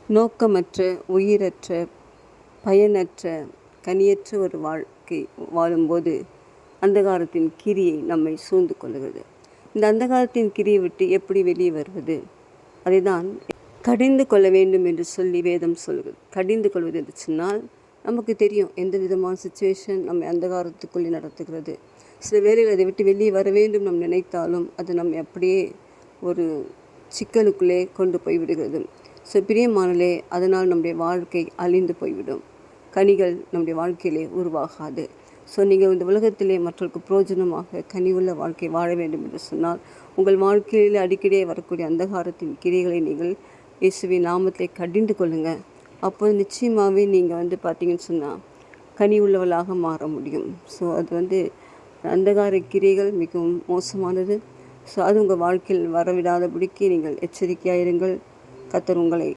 நோக்கமற்ற, உயிரற்ற, பயனற்ற, கனியற்ற ஒரு வாழ்க்கை வாழும்போது அந்தகாரத்தின் கிரியை நம்மை சூழ்ந்து கொள்கிறது. இந்த அந்தகாரத்தின் கிரியை விட்டு எப்படி வெளியே வருவது? அதை தான் கடிந்து கொள்ள வேண்டும் என்று சொல்லி வேதம் சொல்கிறது. கடிந்து கொள்வது என்று சொன்னால் நமக்கு தெரியும் எந்த விதமான சுச்சுவேஷன் நம்மை அந்தகாரத்துக்குள்ளே நடத்துகிறது. சில வேளைகள் அதை விட்டு வெளியே வர வேண்டும் நாம் நினைத்தாலும் அது நம்மை அப்படியே ஒரு சிக்கலுக்குள்ளே கொண்டு போய் விடுகிறது. ஸோ பிரியமானலே, அதனால் நம்முடைய வாழ்க்கை அழிந்து போய்விடும். கனிகள் நம்முடைய வாழ்க்கையிலே உருவாகாது. ஸோ நீங்கள் இந்த உலகத்திலே மற்றவர்களுக்கு பிரயோஜனமாக கனி உள்ள வாழ்க்கை வாழ வேண்டும் என்று சொன்னால் உங்கள் வாழ்க்கையில் அடிக்கடியே வரக்கூடிய அந்தகாரத்தின் கிரியைகளை நீங்கள் இயேசுவின் நாமத்தை கடிந்து கொள்ளுங்கள். அப்போது நிச்சயமாகவே நீங்கள் பார்த்தீங்கன்னு சொன்னால் கனி உள்ளவளாக மாற முடியும். ஸோ அது அந்தகார கிரியைகள் மிகவும் மோசமானது. ஸோ அது உங்கள் வாழ்க்கையில் வரவிடாதபடிக்கு நீங்கள் எச்சரிக்கையாயிருங்கள். கர்த்தர் உங்களை